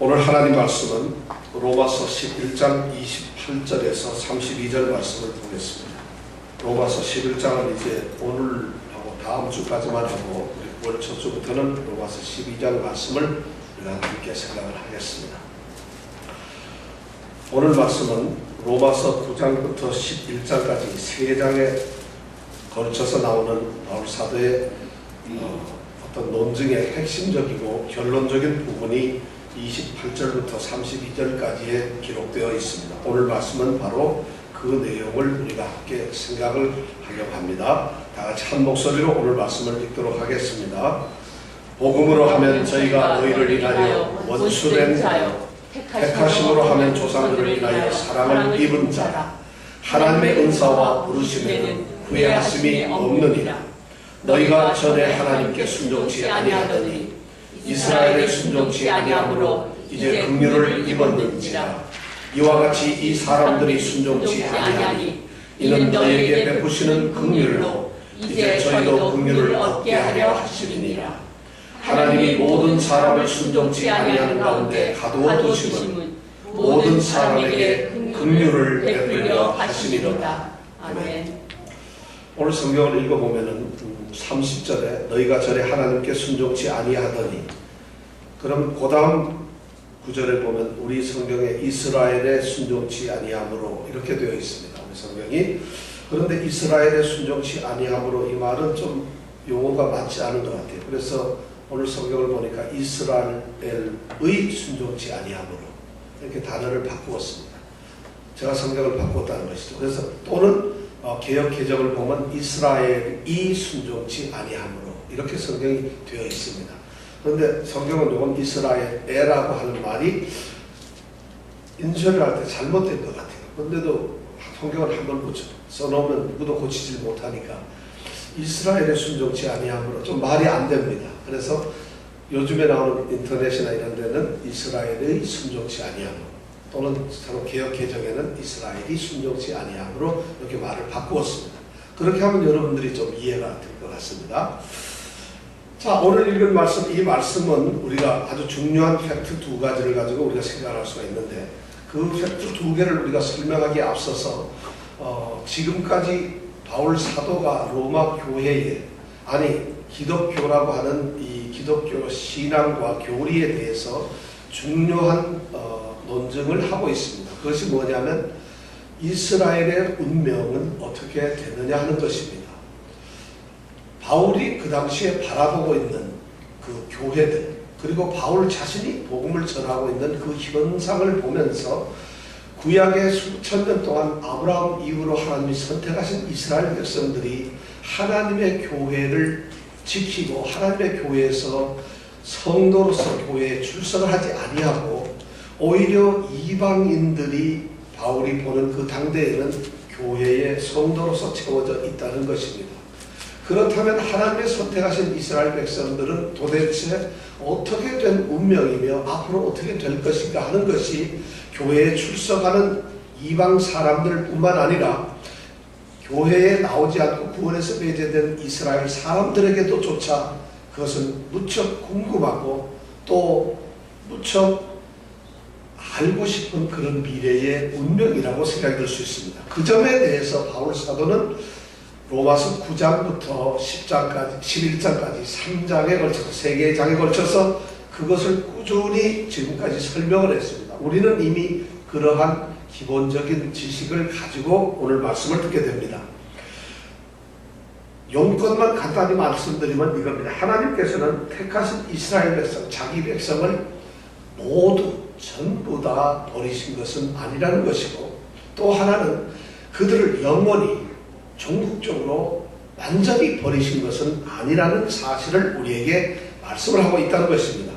오늘 하나님 말씀은 로마서 11장 28절에서 32절 말씀을 보겠습니다. 로마서 11장은 이제 오늘하고 다음 주까지만 하고 월 첫 주부터는 로마서 12장 말씀을 우리가 함께 생각을 하겠습니다. 오늘 말씀은 로마서 9장부터 11장까지 세 장에 걸쳐서 나오는 바울 사도의 어떤 논증의 핵심적이고 결론적인 부분이 28절부터 32절까지에 기록되어 있습니다. 오늘 말씀은 바로 그 내용을 우리가 함께 생각을 하려고 합니다. 다 같이 한 목소리로 오늘 말씀을 읽도록 하겠습니다. 복음으로 하면 저희가 너희를 인하여 원수된 자요, 택하심으로 하면 조상들을 인하여 사랑을 입은 자라. 하나님의 은사와 부르심에는 후회하심이 없느니라. 너희가 전에 하나님께 순종치 아니하더니 이스라엘의 순종치 아니함으로 이제 긍휼을 입었는지라. 이와 같이 이 사람들이 순종치 아니하니 이는 너희에게 베푸시는 긍휼로 이제 저희도 긍휼을 얻게 하려 하심이니라. 하나님이 모든 사람을 순종치 아니하는 가운데 가두어 두심은 모든 사람에게 긍휼을 베풀려 하심이로다. 아멘. 오늘 성경을 읽어보면은 30절에 너희가 전에 하나님께 순종치 아니하더니, 그럼 그 다음 구절에 보면 우리 성경에 이스라엘의 순종치 아니함으로 이렇게 되어 있습니다. 우리 성경이. 그런데 이스라엘의 순종치 아니함으로 이 말은 좀 용어가 맞지 않은 것 같아요. 그래서 오늘 성경을 보니까 이스라엘의 순종치 아니함으로 이렇게 단어를 바꾸었습니다. 제가 성경을 바꿨다는 것이죠. 그래서 또는 개역 개정을 보면 이스라엘이 순종치 아니함으로 이렇게 성경이 되어 있습니다. 그런데 성경은 요건 이스라엘이라고 하는 말이 인쇄를 할 때 잘못된 것 같아요. 그런데도 성경을 한번 써놓으면 누구도 고치지 못하니까 이스라엘의 순종치 아니함으로 좀 말이 안 됩니다. 그래서 요즘에 나오는 인터넷이나 이런 데는 이스라엘의 순종치 아니함으로, 또는 개역 개정에는 이스라엘이 순종치 아니함으로 이렇게 말을 바꾸었습니다. 그렇게 하면 여러분들이 좀 이해가 될 것 같습니다. 자, 오늘 읽은 말씀, 이 말씀은 우리가 아주 중요한 팩트 두 가지를 가지고 우리가 생각할 수가 있는데, 그 팩트 두 개를 우리가 설명하기에 앞서서 지금까지 바울 사도가 로마 교회에, 아니 기독교라고 하는 이 기독교 신앙과 교리에 대해서 중요한 논증을 하고 있습니다. 그것이 뭐냐면 이스라엘의 운명은 어떻게 되느냐 하는 것입니다. 바울이 그 당시에 바라보고 있는 그 교회들, 그리고 바울 자신이 복음을 전하고 있는 그 현상을 보면서 구약의 수천 년 동안 아브라함 이후로 하나님이 선택하신 이스라엘 백성들이 하나님의 교회를 지키고 하나님의 교회에서 성도로서 교회에 출석을 하지 아니하고 오히려 이방인들이 바울이 보는 그 당대에는 교회의 성도로서 채워져 있다는 것입니다. 그렇다면 하나님의 선택하신 이스라엘 백성들은 도대체 어떻게 된 운명이며 앞으로 어떻게 될 것인가 하는 것이 교회에 출석하는 이방 사람들 뿐만 아니라 교회에 나오지 않고 구원에서 배제된 이스라엘 사람들에게도 조차 그것은 무척 궁금하고 또 무척 알고 싶은 그런 미래의 운명이라고 생각이 들 수 있습니다. 그 점에 대해서 바울 사도는 로마서 9장부터 10장까지, 11장까지 3장에 걸쳐서, 3개의 장에 걸쳐서 그것을 꾸준히 지금까지 설명을 했습니다. 우리는 이미 그러한 기본적인 지식을 가지고 오늘 말씀을 듣게 됩니다. 용건만 간단히 말씀드리면 이겁니다. 하나님께서는 택하신 이스라엘 백성, 자기 백성을 모두 전부 다 버리신 것은 아니라는 것이고, 또 하나는 그들을 영원히 종국적으로 완전히 버리신 것은 아니라는 사실을 우리에게 말씀을 하고 있다는 것입니다.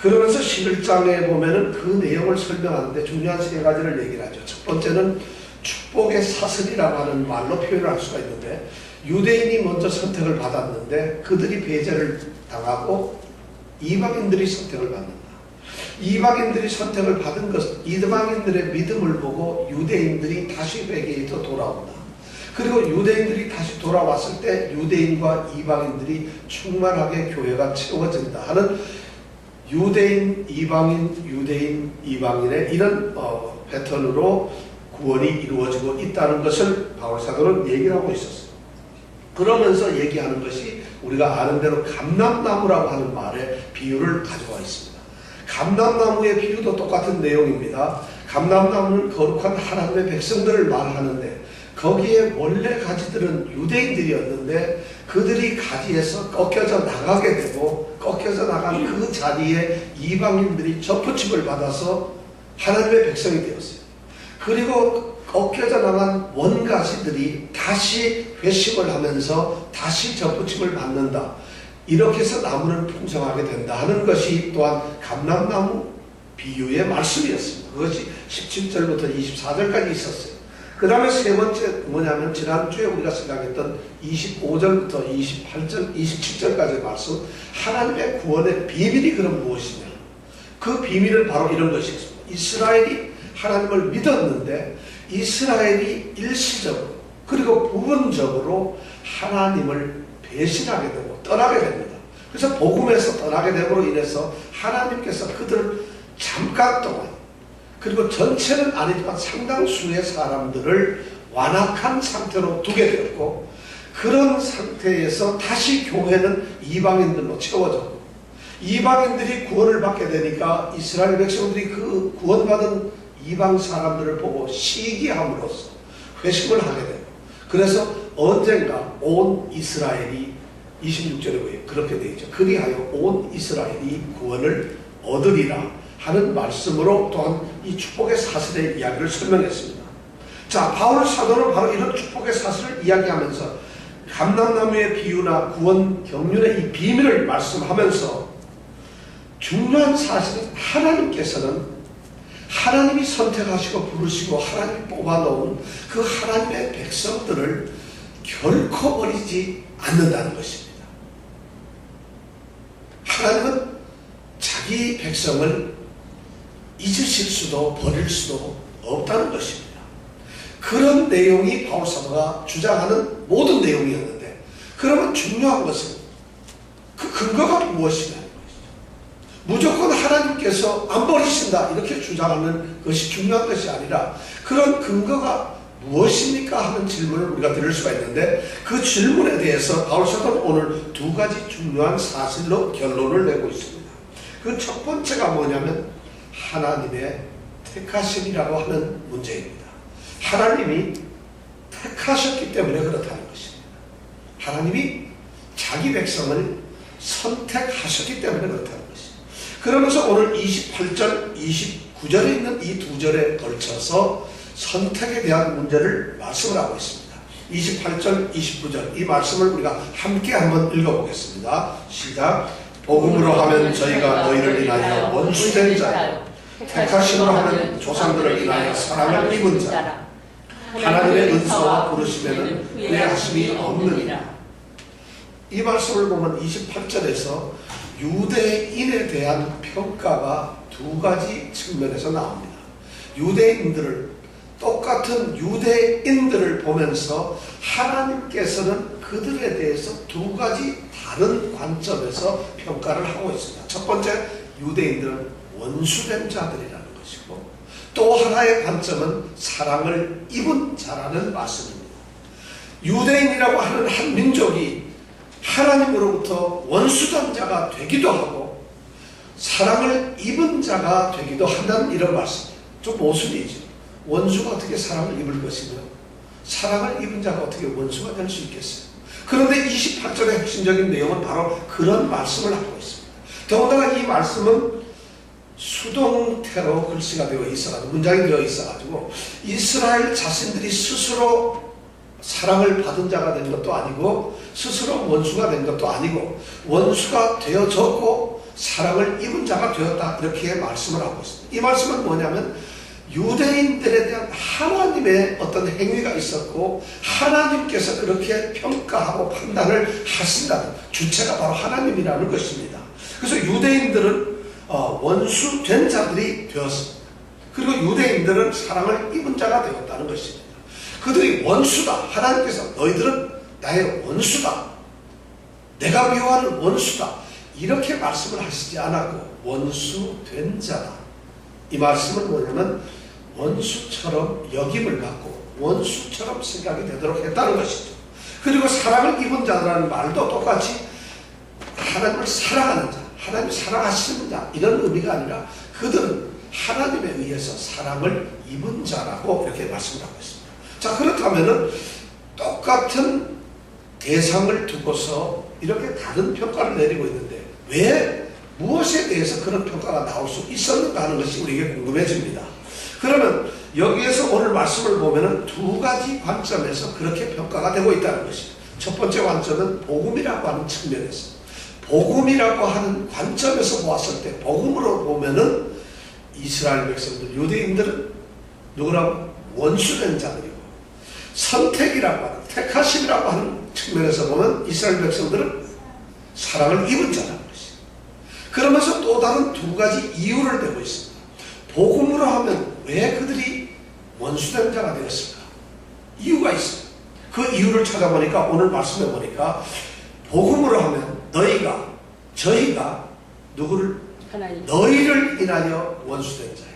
그러면서 11장에 보면은 그 내용을 설명하는데 중요한 세 가지를 얘기를 하죠. 첫 번째는 축복의 사슬이라고 하는 말로 표현을 할 수가 있는데, 유대인이 먼저 선택을 받았는데 그들이 배제를 당하고 이방인들이 선택을 받는다. 이방인들이 선택을 받은 것, 이방인들의 믿음을 보고 유대인들이 다시 회개에서 돌아온다. 그리고 유대인들이 다시 돌아왔을 때 유대인과 이방인들이 충만하게 교회가 채워진다 하는 유대인, 이방인, 유대인, 이방인의 이런 패턴으로 구원이 이루어지고 있다는 것을 바울 사도는 얘기를 하고 있었어요. 그러면서 얘기하는 것이 우리가 아는 대로 감람나무라고 하는 말의 비유를 가지고 있습니다. 감람나무의 비유도 똑같은 내용입니다. 감람나무는 거룩한 하나님의 백성들을 말하는데 거기에 원래 가지들은 유대인들이었는데 그들이 가지에서 꺾여져 나가게 되고 꺾여져 나간 그 자리에 이방인들이 접붙임을 받아서 하나님의 백성이 되었어요. 그리고 꺾여져 나간 원가지들이 다시 회심을 하면서 다시 접붙임을 받는다. 이렇게 해서 나무는 풍성하게 된다 하는 것이 또한 감람나무 비유의 말씀이었습니다. 그것이 17절부터 24절까지 있었어요. 그 다음에 세 번째 뭐냐면 지난주에 우리가 생각했던 25절부터 28절, 27절까지의 말씀, 하나님의 구원의 비밀이 그럼 무엇이냐. 그 비밀은 바로 이런 것이었습니다. 이스라엘이 하나님을 믿었는데 이스라엘이 일시적으로 그리고 부분적으로 하나님을 배신하게 되고 떠나게 됩니다. 그래서 복음에서 떠나게 됨으로 인해서 하나님께서 그들을 잠깐 동안 그리고 전체는 아니지만 상당수의 사람들을 완악한 상태로 두게 되었고 그런 상태에서 다시 교회는 이방인들로 채워졌고 이방인들이 구원을 받게 되니까 이스라엘 백성들이 그 구원받은 이방 사람들을 보고 시기함으로써 회심을 하게 되고 그래서 언젠가 온 이스라엘이 26절에 보여 그렇게 되어 있죠. 그리하여 온 이스라엘이 구원을 얻으리라 하는 말씀으로 또한 이 축복의 사슬의 이야기를 설명했습니다. 자, 바울 사도는 바로 이런 축복의 사슬을 이야기하면서 감람나무의 비유나 구원 경륜의 이 비밀을 말씀하면서 중요한 사실은 하나님께서는 하나님이 선택하시고 부르시고 하나님이 뽑아놓은 그 하나님의 백성들을 결코 버리지 않는다는 것입니다. 하나님은 자기 백성을 잊으실 수도 버릴 수도 없다는 것입니다. 그런 내용이 바울 사도가 주장하는 모든 내용이었는데 그러면 중요한 것은 그 근거가 무엇이냐는 것이죠. 무조건 하나님께서 안 버리신다 이렇게 주장하는 것이 중요한 것이 아니라 그런 근거가 무엇입니까 하는 질문을 우리가 드릴 수가 있는데 그 질문에 대해서 바울 사도는 오늘 두 가지 중요한 사실로 결론을 내고 있습니다. 그 첫 번째가 뭐냐면 하나님의 택하심이라고 하는 문제입니다. 하나님이 택하셨기 때문에 그렇다는 것입니다. 하나님이 자기 백성을 선택하셨기 때문에 그렇다는 것입니다. 그러면서 오늘 28절, 29절에 있는 이 두 절에 걸쳐서 선택에 대한 문제를 말씀을 하고 있습니다. 28절, 29절 이 말씀을 우리가 함께 한번 읽어보겠습니다. 시작. 복음으로 하면 저희가 너희를 인하여 원수된 자 택하심으로 하면 조상들을 인하여 사랑을 입은 자 하나님의 은사와 부르심에는 후회하심이 없느니라. 이 말씀을 보면 28절에서 유대인에 대한 평가가 두 가지 측면에서 나옵니다. 유대인들을 똑같은 유대인들을 보면서 하나님께서는 그들에 대해서 두 가지 다른 관점에서 평가를 하고 있습니다. 첫 번째, 유대인들은 원수된 자들이라는 것이고 또 하나의 관점은 사랑을 입은 자라는 말씀입니다. 유대인이라고 하는 한 민족이 하나님으로부터 원수된 자가 되기도 하고 사랑을 입은 자가 되기도 한다는 이런 말씀입니다. 좀 모순이죠. 원수가 어떻게 사랑을 입을 것이며 사랑을 입은 자가 어떻게 원수가 될 수 있겠어요? 그런데 28절의 핵심적인 내용은 바로 그런 말씀을 하고 있습니다. 더군다나 이 말씀은 수동태로 글씨가 되어 있어가지고 문장이 되어 있어가지고 이스라엘 자신들이 스스로 사랑을 받은 자가 된 것도 아니고 스스로 원수가 된 것도 아니고 원수가 되어졌고 사랑을 입은 자가 되었다 이렇게 말씀을 하고 있습니다. 이 말씀은 뭐냐면 유대인들에 대한 하나님의 어떤 행위가 있었고 하나님께서 그렇게 평가하고 판단을 하신다는 주체가 바로 하나님이라는 것입니다. 그래서 유대인들은 원수된 자들이 되었습니다. 그리고 유대인들은 사랑을 입은 자가 되었다는 것입니다. 그들이 원수다. 하나님께서 너희들은 나의 원수다. 내가 미워하는 원수다. 이렇게 말씀을 하시지 않았고 원수 된 자다. 이 말씀은 뭐냐면 원수처럼 여김을 받고 원수처럼 생각이 되도록 했다는 것이죠. 그리고 사랑을 입은 자라는 말도 똑같이 하나님을 사랑하는 자, 하나님을 사랑하시는 자, 이런 의미가 아니라 그들은 하나님에 의해서 사랑을 입은 자라고 이렇게 말씀을 하고 있습니다. 자, 그렇다면은 똑같은 대상을 두고서 이렇게 다른 평가를 내리고 있는데 왜 무엇에 대해서 그런 평가가 나올 수 있었는가 하는 것이 우리에게 궁금해집니다. 그러면 여기에서 오늘 말씀을 보면은 두 가지 관점에서 그렇게 평가가 되고 있다는 것입니다. 첫 번째 관점은 복음이라고 하는 측면에서, 복음이라고 하는 관점에서 보았을 때 복음으로 보면은 이스라엘 백성들, 유대인들은 누구라고? 원수된 자들이고, 선택이라고 하는, 택하심이라고 하는 측면에서 보면 이스라엘 백성들은 사랑을 입은 자라는 것입니다. 그러면서 또 다른 두 가지 이유를 대고 있습니다. 복음으로 하면 왜 그들이 원수된 자가 되었을까? 이유가 있어요. 그 이유를 찾아보니까 오늘 말씀해 보니까 복음으로 하면 저희가 누구를? 하나님. 너희를 인하여 원수된 자예요.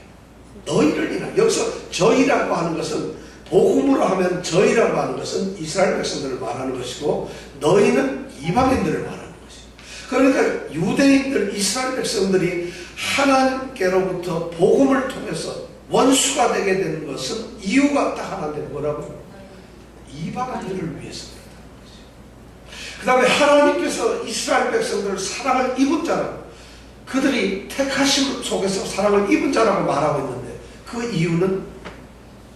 너희를 인하여. 여기서 저희라고 하는 것은 복음으로 하면 저희라고 하는 것은 이스라엘 백성들을 말하는 것이고 너희는 이방인들을 말하는 것이에요. 그러니까 유대인들, 이스라엘 백성들이 하나님께로부터 복음을 통해서 원수가 되게 되는 것은 이유가 딱 하나인데 뭐라고? 이방인들을 위해서 그렇다는 것이에요. 그 다음에 하나님께서 이스라엘 백성들을 사랑을 입은 자라고, 그들이 택하심 속에서 사랑을 입은 자라고 말하고 있는데 그 이유는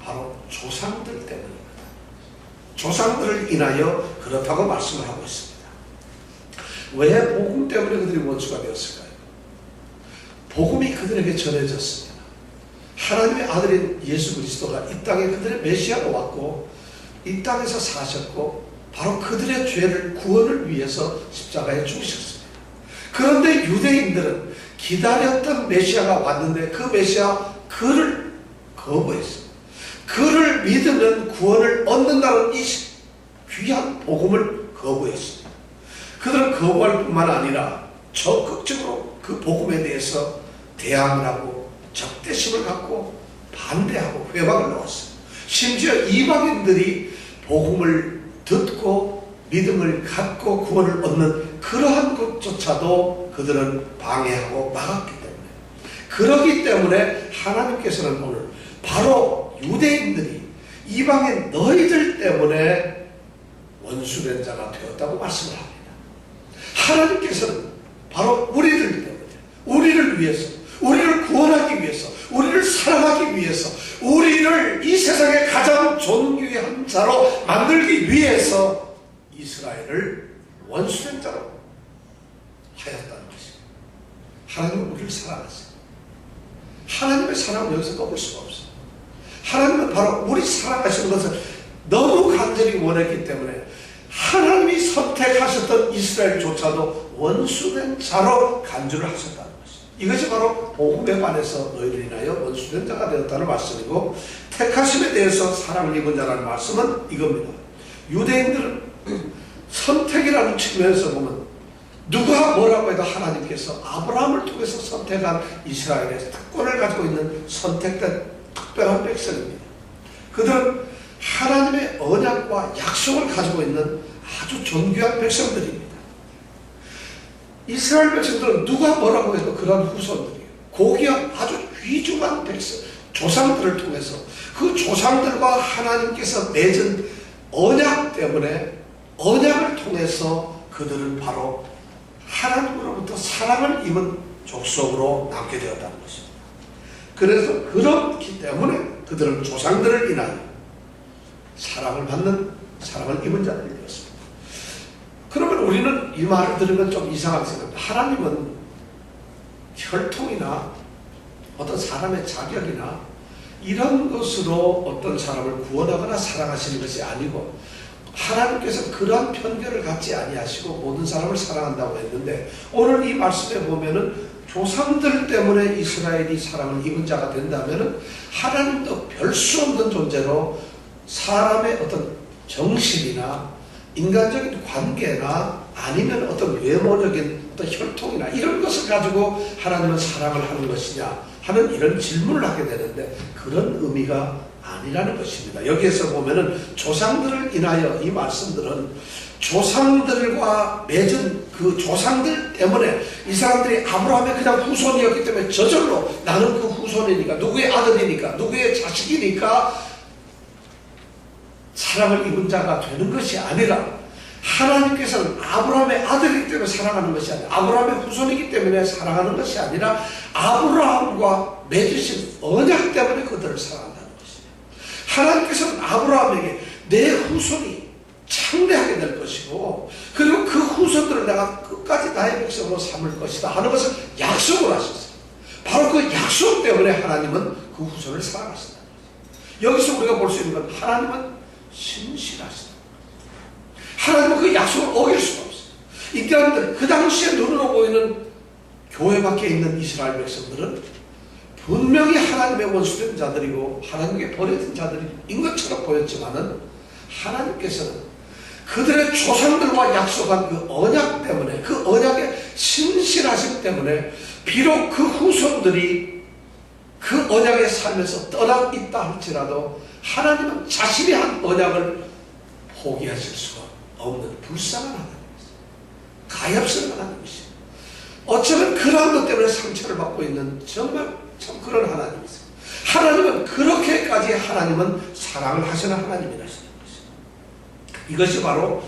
바로 조상들 때문입니다. 조상들을 인하여 그렇다고 말씀을 하고 있습니다. 왜 복음 때문에 그들이 원수가 되었을까요? 복음이 그들에게 전해졌습니다. 하나님의 아들인 예수 그리스도가 이 땅에 그들의 메시아로 왔고 이 땅에서 사셨고 바로 그들의 죄를 구원을 위해서 십자가에 죽으셨습니다. 그런데 유대인들은 기다렸던 메시아가 왔는데 그 메시아 그를 거부했습니다. 그를 믿으면 구원을 얻는다는 이 귀한 복음을 거부했습니다. 그들은 거부할 뿐만 아니라 적극적으로 그 복음에 대해서 대항을 하고 적대심을 갖고 반대하고 회방을 놓았어요. 심지어 이방인들이 복음을 듣고 믿음을 갖고 구원을 얻는 그러한 것조차도 그들은 방해하고 막았기 때문에, 그렇기 때문에 하나님께서는 오늘 바로 유대인들이 이방인 너희들 때문에 원수된 자가 되었다고 말씀을 합니다. 하나님께서는 바로 우리들 때문에, 우리를 위해서, 우리를 구원하기 위해서, 우리를 사랑하기 위해서, 우리를 이 세상에 가장 존귀한 자로 만들기 위해서 이스라엘을 원수된 자로 하였다는 것입니다. 하나님은 우리를 사랑하세요. 하나님의 사랑은 여기서 넘을 수가 없어요. 하나님은 바로 우리 사랑하시는 것을 너무 간절히 원했기 때문에 하나님이 선택하셨던 이스라엘조차도 원수된 자로 간주를 하셨다는 것입니다. 이것이 바로 복음에 관해서 너희를 인하여 원수된 자가 되었다는 말씀이고, 택하심에 대해서 사랑을 입은 자라는 말씀은 이겁니다. 유대인들은 선택이라는 측면에서 보면 누가 뭐라고 해도 하나님께서 아브라함을 통해서 선택한 이스라엘의 특권을 가지고 있는 선택된 특별한 백성입니다. 그들은 하나님의 언약과 약속을 가지고 있는 아주 존귀한 백성들입니다. 이스라엘 백성들은 누가 뭐라고 해도 그런 후손들이에요. 고귀한 아주 귀중한 백성, 조상들을 통해서 그 조상들과 하나님께서 맺은 언약 때문에, 언약을 통해서 그들은 바로 하나님으로부터 사랑을 입은 족속으로 남게 되었다는 것입니다. 그래서 그렇기 때문에 그들은 조상들을 인하여 사랑을 받는, 사랑을 입은 자들이 되었습니다. 그러면 우리는 이 말을 들으면 좀 이상하게 생각합니다. 하나님은 혈통이나 어떤 사람의 자격이나 이런 것으로 어떤 사람을 구원하거나 사랑하시는 것이 아니고, 하나님께서 그러한 편견을 갖지 아니하시고 모든 사람을 사랑한다고 했는데, 오늘 이 말씀에 보면은 조상들 때문에 이스라엘이 사랑을 입은 자가 된다면은 하나님도 별 수 없는 존재로 사람의 어떤 정신이나 인간적인 관계나 아니면 어떤 외모적인 어떤 혈통이나 이런 것을 가지고 하나님은 사랑을 하는 것이냐 하는 이런 질문을 하게 되는데, 그런 의미가 아니라는 것입니다. 여기에서 보면은 조상들을 인하여, 이 말씀들은 조상들과 맺은 그 조상들 때문에 이 사람들이 아브라함의 그냥 후손이었기 때문에 저절로 나는 그 후손이니까, 누구의 아들이니까, 누구의 자식이니까 사랑을 입은 자가 되는 것이 아니라, 하나님께서는 아브라함의 아들이기 때문에 사랑하는 것이 아니라, 아브라함의 후손이기 때문에 사랑하는 것이 아니라, 아브라함과 맺으신 언약 때문에 그들을 사랑한다는 것입니다. 하나님께서는 아브라함에게 내 후손이 창대하게 될 것이고, 그리고 그 후손들을 내가 끝까지 나의 백성으로 삼을 것이다 하는 것을 약속을 하셨어요. 바로 그 약속 때문에 하나님은 그 후손을 사랑하신다. 여기서 우리가 볼 수 있는 건, 하나님은 신실하시다. 하나님은 그 약속을 어길 수가 없어요. 인간들, 그 당시에 눈으로 보이는 교회 밖에 있는 이스라엘 백성들은 분명히 하나님의 원수된 자들이고 하나님께 버려진 자들인 것처럼 보였지만은, 하나님께서는 그들의 조상들과 약속한 그 언약 때문에, 그 언약의 신실하심 때문에, 비록 그 후손들이 그 언약의 삶에서 떠나 있다 할지라도 하나님은 자신이 한 언약을 포기하실 수가 없는 불쌍한 하나님이었어요. 가엾은 하나님이시죠. 어쩌면 그러한 것 때문에 상처를 받고 있는 정말 참 그런 하나님이세요. 하나님은 그렇게까지 하나님은 사랑을 하시는 하나님이라시는 것입니다. 이것이 바로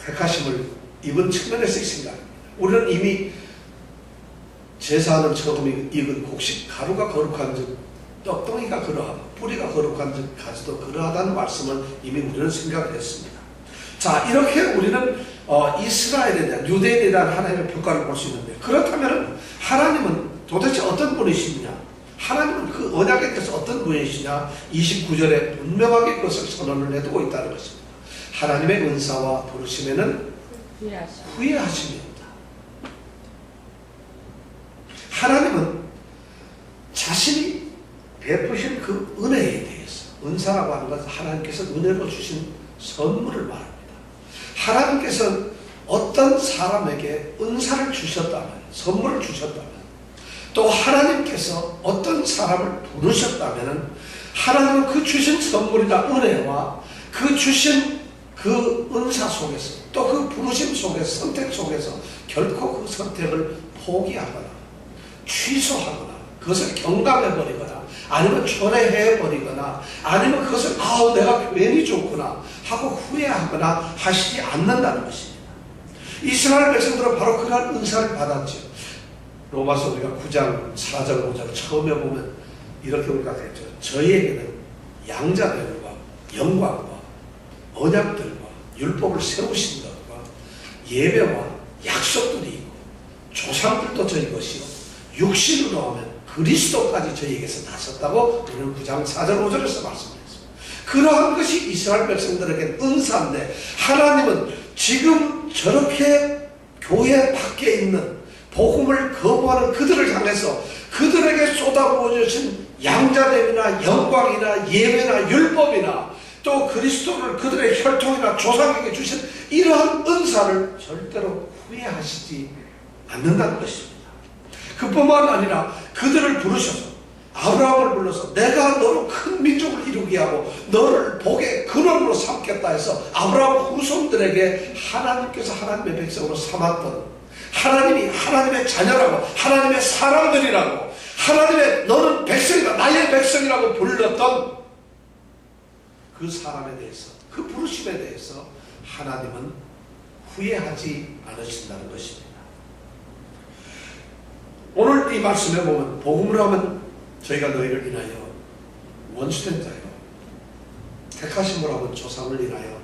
택하심을 입은 측면에서의 생각입니다. 우리는 이미 제사하는 처음 익은 곡식, 가루가 거룩한 즉 떡덩이가 그러하고 뿌리가 거룩한 즉 가지도 그러하다는 말씀을 이미 우리는 생각을 했습니다. 자, 이렇게 우리는 이스라엘에 대한, 유대인에 대한 하나님의 평가를 볼 수 있는데, 그렇다면 하나님은 도대체 어떤 분이시냐, 하나님은 그 언약에 대해서 어떤 분이시냐, 29절에 분명하게 그것을 선언을 해두고 있다는 것입니다. 하나님의 은사와 부르심에는 후회하심이 없다. 하나님은 자신이 베푸신 그 은혜에 대해서, 은사라고 하는 것은 하나님께서 은혜로 주신 선물을 말합니다. 하나님께서는 어떤 사람에게 은사를 주셨다면, 선물을 주셨다면, 또 하나님께서 어떤 사람을 부르셨다면, 하나님은 그 주신 선물이나 은혜와 그 주신 그 은사 속에서, 또 그 부르심 속에서, 선택 속에서 결코 그 선택을 포기하거나 취소하거나 그것을 경감해버리거나 아니면 초래해버리거나 아니면 그것을 내가 괜히 줬구나 하고 후회하거나 하시지 않는다는 것입니다. 이스라엘 백성들은 바로 그러한 은사를 받았죠. 로마서 우리가 9장 4절 5절 처음에 보면 이렇게 우리가 했죠. 저희에게는 양자들과 영광과 언약들과 율법을 세우신 것과 예배와 약속들이 있고 조상들도 저희 것이요 육신으로 하면 그리스도까지 저희에게서 나섰다고 우리는 9장 4절 5절에서 말씀드렸습니다. 그러한 것이 이스라엘 백성들에게 은사인데, 하나님은 지금 저렇게 교회 밖에 있는 복음을 거부하는 그들을 향해서 그들에게 쏟아부어주신 양자됨이나 영광이나 예배나 율법이나 또 그리스도를 그들의 혈통이나 조상에게 주신 이러한 은사를 절대로 후회하시지 않는다는 것입니다. 그뿐만 아니라 그들을 부르셔서, 아브라함을 불러서 내가 너로 큰 민족을 이루게 하고 너를 복의 근원으로 삼겠다 해서 아브라함 후손들에게 하나님께서 하나님의 백성으로 삼았던, 하나님이 하나님의 자녀라고, 하나님의 사람들이라고, 하나님의 너는 백성이다, 나의 백성이라고 불렀던 그 사람에 대해서, 그 부르심에 대해서 하나님은 후회하지 않으신다는 것입니다. 오늘 이 말씀에 보면 복음을 하면 저희가 너희를 인하여 원수된 자요, 택하심을 하면 조상을 인하여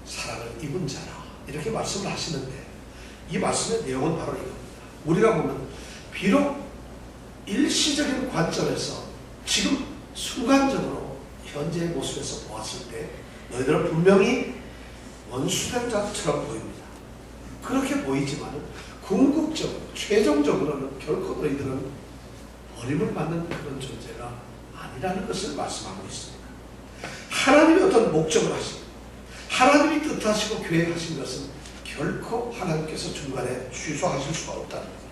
사랑을 입은 자라, 이렇게 말씀을 하시는데, 이 말씀의 내용은 바로 이겁니다. 우리가 보면 비록 일시적인 관점에서 지금 순간적으로 현재의 모습에서 보았을 때 너희들은 분명히 원수된 자처럼 보입니다. 그렇게 보이지만 궁극적으로, 최종적으로는 결코 너희들은 버림을 받는 그런 존재가 아니라는 것을 말씀하고 있습니다. 하나님이 어떤 목적을 하십니다. 하나님이 뜻하시고 계획하신 것은 결코 하나님께서 중간에 취소하실 수가 없다는 겁니다.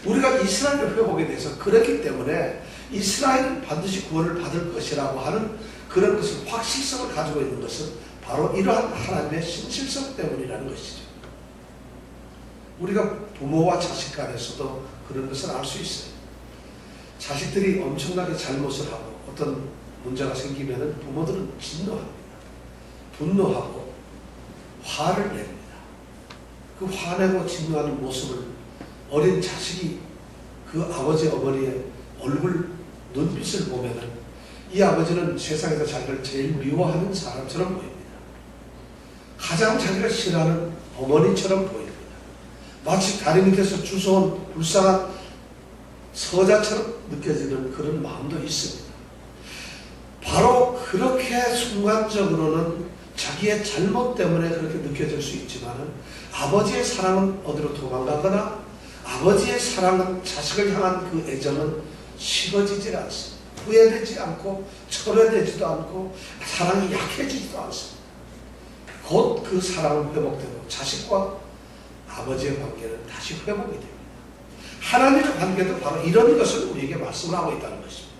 우리가 이스라엘 회복에 대해서 그렇기 때문에 이스라엘은 반드시 구원을 받을 것이라고 하는 그런 것을 확실성을 가지고 있는 것은 바로 이러한 하나님의 신실성 때문이라는 것이죠. 우리가 부모와 자식 간에서도 그런 것을 알 수 있어요. 자식들이 엄청나게 잘못을 하고 어떤 문제가 생기면 부모들은 진노합니다. 분노하고 화를 냅니다. 그 화내고 진노하는 모습을 어린 자식이 그 아버지 어머니의 얼굴 눈빛을 보면은 이 아버지는 세상에서 자기를 제일 미워하는 사람처럼 보입니다. 가장 자기가 싫어하는 어머니처럼 보입니다. 마치 다리 밑에서 주워온 불쌍한 서자처럼 느껴지는 그런 마음도 있습니다. 바로 그렇게 순간적으로는 자기의 잘못 때문에 그렇게 느껴질 수 있지만 아버지의 사랑은 어디로 도망가거나 아버지의 사랑은 자식을 향한 그 애정은 식어지지 않습니다. 후회되지 않고 철회되지도 않고 사랑이 약해지지도 않습니다. 곧 그 사랑은 회복되고 자식과 아버지의 관계는 다시 회복이 됩니다. 하나님의 관계도 바로 이런 것을 우리에게 말씀을 하고 있다는 것입니다.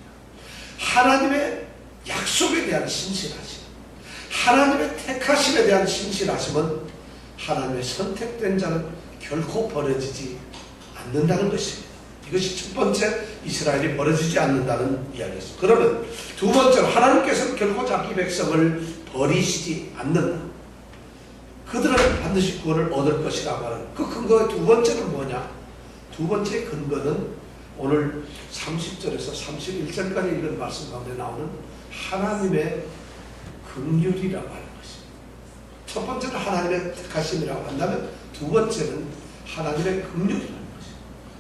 하나님의 약속에 대한 신실하심, 하나님의 택하심에 대한 신실하심은 하나님의 선택된 자는 결코 버려지지 않는다는 것입니다. 이것이 첫 번째, 이스라엘이 버려지지 않는다는 이야기였습니다. 그러면 두 번째로 하나님께서는 결코 자기 백성을 버리시지 않는다. 그들은 반드시 구원을 얻을 것이라고 하는 그 근거의 두 번째는 뭐냐? 두 번째 근거는 오늘 30절에서 31절까지 읽은 말씀 가운데 나오는 하나님의 긍휼이라고 하는 것입니다. 첫 번째는 하나님의 택하심이라고 한다면 두 번째는 하나님의 긍휼이라는 것입니다.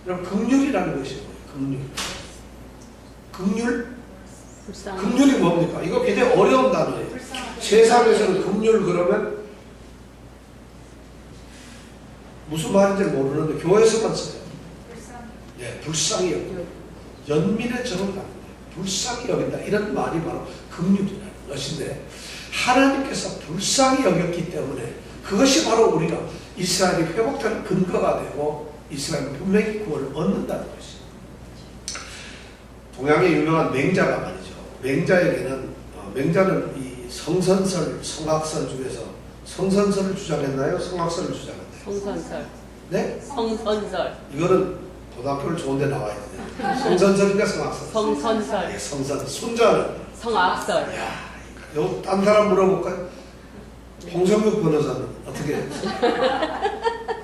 여러분, 긍휼이라는 것이 뭐예요? 긍휼? 긍휼이 뭡니까? 이거 굉장히 어려운 단어예요. 세상에서는 긍휼 그러면 무슨 말인지 모르는데 교회에서만 써요. 불쌍히 여긴다. 연민의 정을 갖는다. 불쌍히 여긴다. 이런 말이 바로 긍휼이라는 것인데 하나님께서 불쌍히 여겼기 때문에 그것이 바로 우리가 이스라엘이 회복되는 근거가 되고 이스라엘은 분명히 구원을 얻는다는 것입니다. 동양의 유명한 맹자가 말이죠. 맹자는 이 성선설, 성악설 중에서 성선설을 주장했나요? 성악설을 주장했나요? 성선설. 네? 성선설. 이거는 고등학교를 좋은데 나와야 돼요. 성선설인가 성악설? 성선설. 네, 성선. 순자는 성악설. 야, 이거 딴 사람 물어볼까요? 홍성국 변호사는 어떻게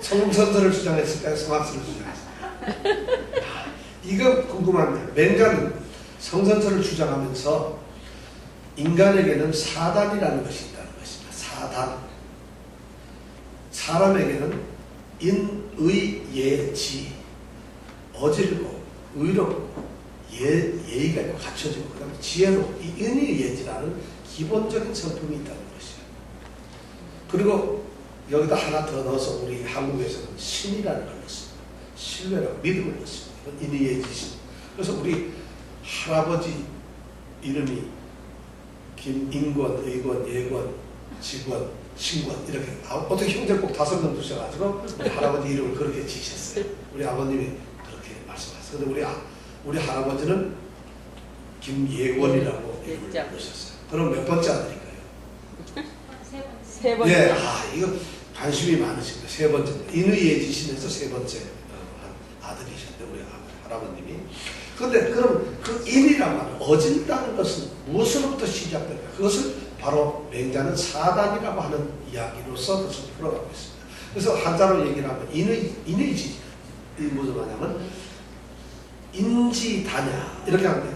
성선설을 주장했을까요? 성악설을 주장했을까요? 이거 궁금합니다. 맹자는 성선설을 주장하면서 인간에게는 사단이라는 것이 있다는 것입니다. 사단. 사람에게는 인의예지, 어질고 의롭고 예의가 있고 갖춰지고 그 다음에 지혜롭고 이 인의예지라는 기본적인 성품이 있다는 것이에요. 그리고 여기다 하나 더 넣어서 우리 한국에서는 신이라는 걸 넣습니다. 신뢰라고 믿음을 넣습니다. 인의예지신. 그래서 우리 할아버지 이름이 김인권, 의권, 예권, 직권, 신권 이렇게 어떻게 형제 꼭 5명 두셔가지고 우리 할아버지 이름을 그렇게 지셨어요. 우리 아버님이 그렇게 말씀하셨어요. 근데 우리 할아버지는 김예권이라고 이름을 넣으셨어요. 그럼 몇 번째 아들일까요? 세 번째. 예, 이거 관심이 많으십니다. 세 번째. 인의예지신에서 세 번째 아들이셨는데 우리 할아버님이. 그런데 그럼 그 인이라고 하는 어진다는 것은 무엇으로부터 시작될까? 그것을 바로 맹자는 사단이라고 하는 이야기로서 그것을 풀어가고 있습니다. 그래서 한자로 얘기를 하면 인의지. 이 무슨 말이냐면 인지다냐 이렇게 하는데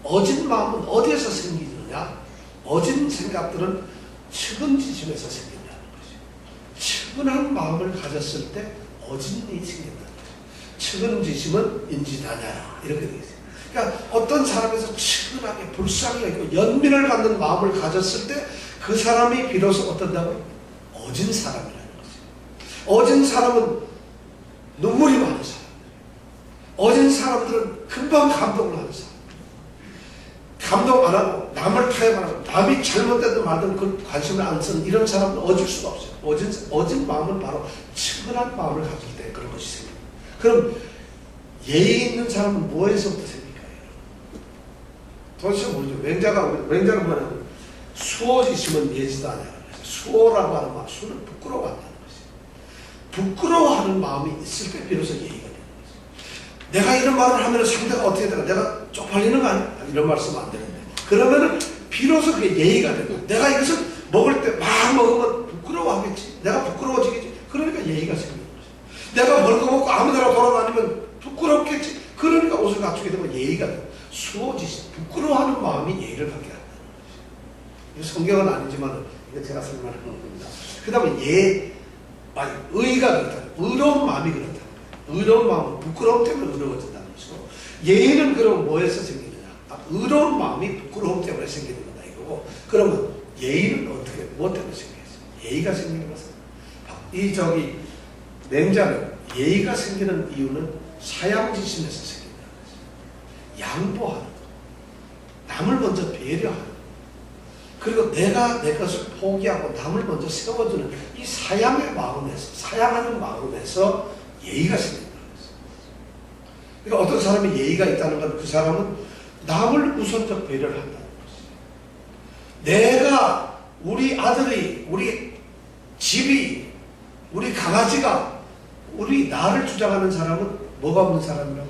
어진 마음은 어디에서 생기느냐? 어진 생각들은 측은지심에서 생긴다는 거죠. 측은한 마음을 가졌을 때 어진이 생긴다는 거죠. 측은지심은 인지다냐 이렇게 되어 있어요. 그러니까 어떤 사람에서 측은하게 불쌍히 있고 연민을 갖는 마음을 가졌을 때 그 사람이 비로소 어떤다고요? 어진 사람이라는 거죠. 어진 사람은 눈물이 많은 사람. 어진 사람들은 금방 감동을 하는 사람. 감동 안 하고 남을 타협 안 하고 밤이 잘못되든 말든 그 관심을 안 쓰는 이런 사람은 어질 수가 없어요. 어진 마음은 바로 측은한 마음을 가지기 때문에 그런 것이 생깁니다. 그럼 예의 있는 사람은 뭐에서부터 생깁니까? 도대체 모르죠. 맹자는 뭐냐면 수호지심은 예지도 아니야. 수호라고 하는 마음, 수는 부끄러워한다는 것이에요. 부끄러워하는 마음이 있을 때 비로소 예의가 되는 거죠. 내가 이런 말을 하면 상대가 어떻게 될까? 내가 쪽팔리는 거 아니야? 이런 말씀은 안 되는데. 그러면은 비로소 그게 예의가 되는 거예요. 내가 이것을 먹을 때 막 먹으면 부끄러워하겠지. 내가 부끄러워지겠지. 그러니까 예의가 생기는 거죠. 내가 벌거먹고 아무데나 돌아다니면 부끄럽겠지. 그러니까 옷을 갖추게 되면 예의가 돼요. 수호지심, 부끄러워하는 마음이 예의를 갖게 한다는 거죠. 이 성경은 아니지만 이거 제가 설명하는 겁니다. 그 다음에 의가 그렇다. 의로운 마음이 그렇다. 의로운 마음은 부끄러움 때문에 의로워진다는 것이고, 예의는 그럼 뭐에서 생기느냐? 의로운 마음이 부끄러움 때문에 생기는 거다 이거고, 그러면 예의는 어떻게, 무엇 때문에 생기겠어요? 예의가 생기는 것은 맹자는 예의가 생기는 이유는 사양지심에서 생긴다는 것이죠. 양보하는 것, 남을 먼저 배려하는 것, 그리고 내가 내 것을 포기하고 남을 먼저 세워주는 이 사양의 마음에서, 사양하는 마음에서 예의가 생긴다는 것이죠. 그러니까 어떤 사람이 예의가 있다는 건 그 사람은 남을 우선적 배려를 한다는 것이죠. 내가, 우리 아들이, 우리 집이, 우리 강아지가 우리 나를 주장하는 사람은 뭐가 없는 사람이라고?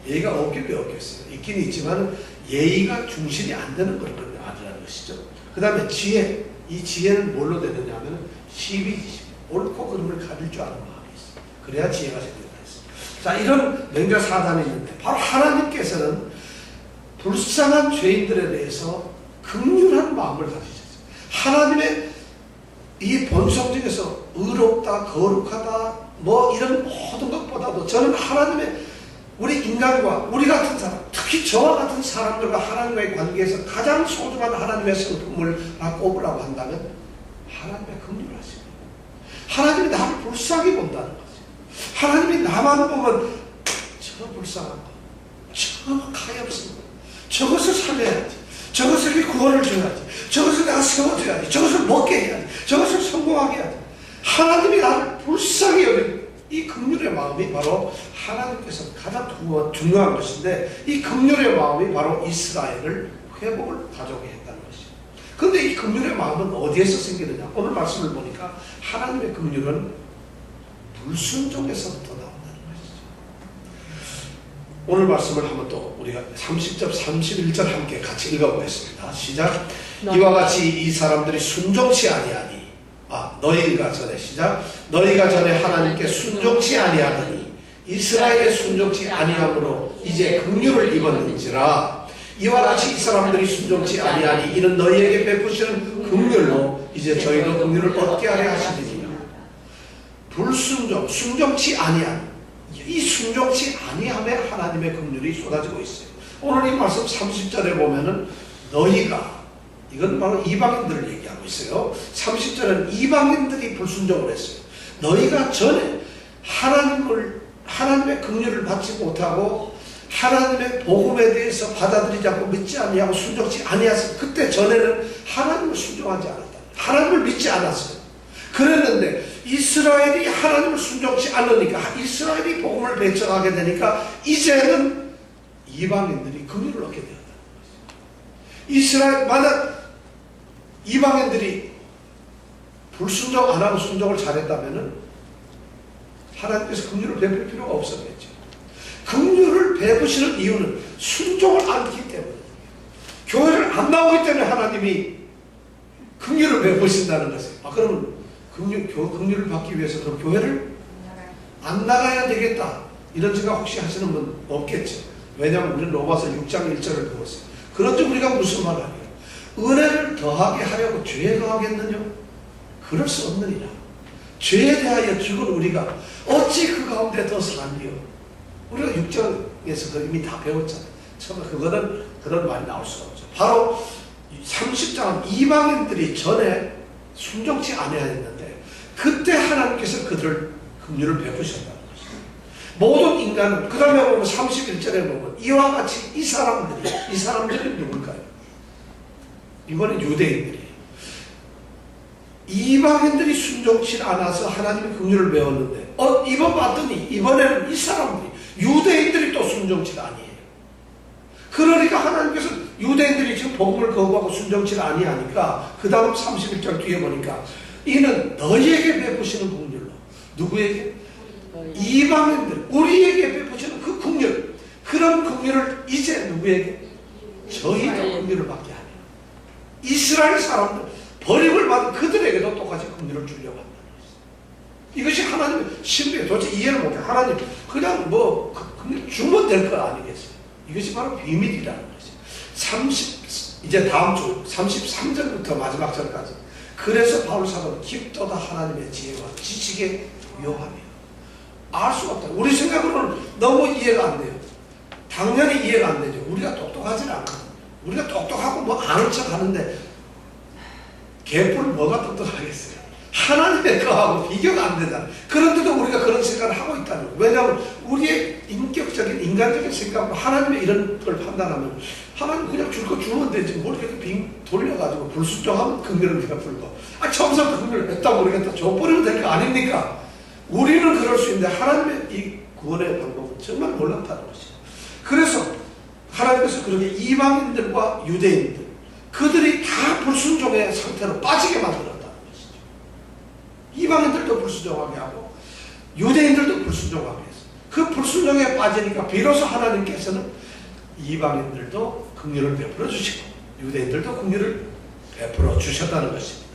예의가 없긴 왜 없겠어요? 있긴 있지만 예의가 중심이 안 되는 걸 아니라는 것이죠. 그 다음에 지혜, 이 지혜는 뭘로 되느냐 하면 시비지심, 옳고 그름을 가릴 줄 아는 마음이 있어요. 그래야 지혜가 생긴다 했어요. 자, 이런 맹자 사단이 있는데 바로 하나님께서는 불쌍한 죄인들에 대해서 긍휼한 마음을 가지셨어요. 하나님의 이 본성 중에서 의롭다, 거룩하다, 뭐 이런 모든 것보다도 저는 하나님의 우리 인간과 우리 같은 사람, 특히 저와 같은 사람들과 하나님과의 관계에서 가장 소중한 하나님의 성품을 꼽으라고 한다면 하나님의 긍휼하심. 하나님이 나를 불쌍히 본다는 거죠. 하나님이 나만 보면 저 불쌍한 거, 저 가엾은 거, 저것을 살려야지, 저것에게 구원을 줘야지, 저것을 내가 세워줘야지, 저것을 먹게 해야지, 저것을 성공하게 해야지. 하나님이 나를 불쌍히 여기는 이 긍휼의 마음이 바로 하나님께서 가장 중요한 것인데, 이 긍휼의 마음이 바로 이스라엘을 회복을 가져오게 했다는 것이죠. 그런데 이 긍휼의 마음은 어디에서 생기느냐? 오늘 말씀을 보니까 하나님의 긍휼은 불순종에서부터 나온다는 것이죠. 오늘 말씀을 한번 또 우리가 30절, 31절 함께 같이 읽어보겠습니다. 시작. 이와 같이 이 사람들이 순종치 아니하니, 너희가 전에, 시작. 너희가 전에 하나님께 순종치 아니하더니 이스라엘에 순종치 아니함으로 이제 긍휼을 입었는지라. 이와 같이 이 사람들이 순종치 아니하니 이는 너희에게 베푸시는 긍휼로 이제 저희도 긍휼을 얻게 하려 하시느니라. 불순종, 순종치 아니함, 이 순종치 아니함에 하나님의 긍휼이 쏟아지고 있어요. 오늘 이 말씀 30절에 보면은 너희가, 이건 바로 이방인들을 얘기하고 있어요. 30절은 이방인들이 불순종을 했어요. 너희가 전에 하나님의 긍휼을 받지 못하고 하나님의 복음에 대해서 받아들이지 않고 믿지 아니하고 순종치 아니하였어요. 그때 전에는 하나님을 순종하지 않았다. 하나님을 믿지 않았어요. 그랬는데 이스라엘이 하나님을 순종치 않으니까, 이스라엘이 복음을 배척하게 되니까 이제는 이방인들이 긍휼을 얻게 되었다. 이스라엘, 만약 이방인들이 불순종 안 하고 순종을 잘했다면은 하나님께서 긍휼을 베풀 필요가 없었겠죠. 긍휼을 베푸시는 이유는 순종을 않기 때문에, 교회를 안 나오기 때문에 하나님이 긍휼을 베푸신다는 것이에요. 그러면 긍휼을 받기 위해서 그럼 교회를 안 나가야 되겠다, 이런 생각 혹시 하시는 분 없겠죠. 왜냐하면 우리는 로마서 6장 1절을 배웠어요. 그런지 우리가 무슨 말 아니에요. 은혜를 더하게 하려고 죄에 더하겠느냐? 그럴 수 없느니라. 죄에 대하여 죽은 우리가 어찌 그 가운데 더 사니요? 우리가 6장에서 이미 다 배웠잖아요. 처음에 그거는 그런 말이 나올 수가 없죠. 바로 30장은 이방인들이 전에 순종치 아니하였는데 그때 하나님께서 그들을 긍휼을 베푸셨다는 것이죠. 모든 인간은, 그 다음에 보면 31절에 보면 이와 같이 이 사람들이 누굴까요? 이번엔 유대인들이. 이방인들이 순종치 않아서 하나님의 긍휼을 배웠는데 이번 봤더니 이번에는 이 사람들이 유대인들이 또 순종치 아니에요. 그러니까 하나님께서 유대인들이 지금 복음을 거부하고 순종치 아니하니까 그 다음 31절 뒤에 보니까 이는 너희에게 베푸시는 긍휼로 누구에게? 이방인들 우리에게 베푸시는 그 긍휼 그런 긍휼을 이제 누구에게? 저희도 긍휼을 받게 하네요. 이스라엘 사람들 버림을 받은 그들에게도 똑같이 긍휼을 주려고 한다는 것이죠. 이것이 하나님의 신비에 도대체 이해를 못해. 하나님 그냥 뭐 긍휼 주면 될 거 아니겠어요. 이것이 바로 비밀이라는 것이죠. 이제 다음 주 33절부터 마지막 절까지 그래서 바울 사도는 깊도다 하나님의 지혜와 지식에 요하며 알 수가 없다. 우리 생각으로는 너무 이해가 안 돼요. 당연히 이해가 안 되죠. 우리가 똑똑하지 않거든요. 우리가 똑똑하고 뭐 아는 척 하는데 개뿔 뭐가 똑똑하겠어요. 하나님의 거하고 비교가 안 되잖아요. 그런데도 우리가 그런 생각을 하고 있다는 거예요. 왜냐하면 우리의 인격적인 인간적인 생각으로 하나님의 이런 걸 판단하면 하나님 그냥 줄 거 주면 되지 뭘 이렇게 빙 돌려가지고 불순종하면 긍휼을 베풀고 처음부터 긍휼을 했다 모르겠다 줘버리면 될 거 아닙니까? 우리는 그럴 수 있는데 하나님의 이 구원의 방법은 정말 놀랍다는 것이죠. 그래서 하나님께서 그렇게 이방인들과 유대인들 그들이 다 불순종의 상태로 빠지게 만들었다는 것이죠. 이방인들도 불순종하게 하고 유대인들도 불순종하게 했어요. 그 불순종에 빠지니까 비로소 하나님께서는 이방인들도 긍휼을 베풀어 주시고 유대인들도 긍휼을 베풀어 주셨다는 것입니다.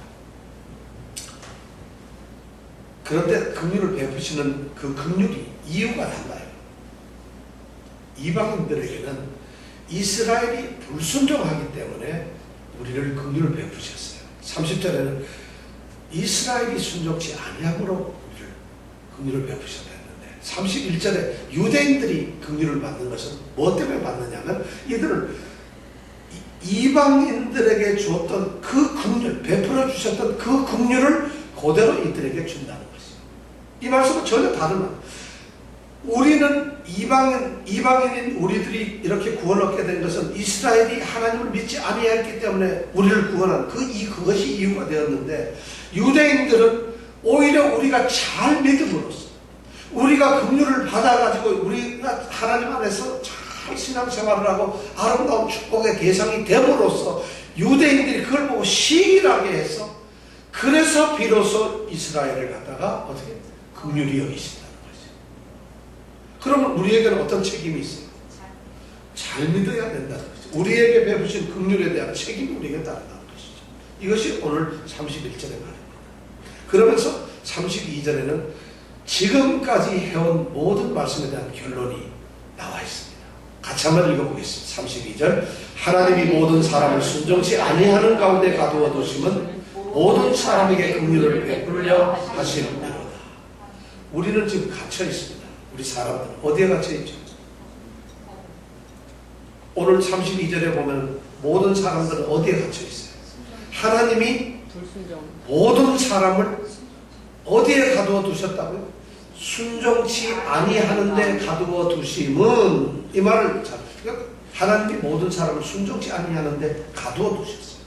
그런데 긍휼을 베푸시는 그 긍휼이 이유가 달라요. 이방인들에게는 이스라엘이 불순종하기 때문에 우리를 긍휼을 베푸셨어요. 30절에는 이스라엘이 순종치 아니함으로 우리를 긍휼을 베푸셨다 했는데 31절에 유대인들이 긍휼을 받는 것은 뭐 때문에 받느냐면 이들은 이방인들에게 주었던 그 긍휼, 베풀어 주셨던 그 긍휼을 그대로 이들에게 준다는 것이죠. 이 말씀은 전혀 다른 말. 우리는 이방인인 우리들이 이렇게 구원을 얻게 된 것은 이스라엘이 하나님을 믿지 아니했기 때문에 우리를 구원한 그것이 이유가 되었는데 유대인들은 오히려 우리가 잘 믿음으로써 우리가 긍휼을 받아가지고 우리가 하나님 안에서 잘 신앙생활을 하고 아름다운 축복의 대상이 됨으로써 유대인들이 그걸 보고 시기하게 해서 그래서 비로소 이스라엘을 갖다가 어떻게 긍휼히 여기신다는 거죠. 그러면 우리에게는 어떤 책임이 있어요? 잘 믿어야 된다는 거죠. 우리에게 베푸신 긍휼에 대한 책임이 우리에게 따른다는 것이죠. 이것이 오늘 31절의 말입니다. 그러면서 32절에는 지금까지 해온 모든 말씀에 대한 결론이 나와 있습니다. 같이 한번 읽어보겠습니다. 32절 하나님이 모든 사람을 순종치 아니하는 가운데 가두어 두심은 모든 사람에게 긍휼을 베풀려 하시는도다. 우리는 지금 갇혀 있습니다. 우리 사람들 어디에 갇혀 있죠? 오늘 32절에 보면 모든 사람들은 어디에 갇혀 있어요? 하나님이 모든 사람을 어디에 가두어 두셨다고요? 순종치 아니하는데 가두어 두심은 이 말을 잘 하나님이 모든 사람을 순종치 아니하는데 가두어 두셨어요.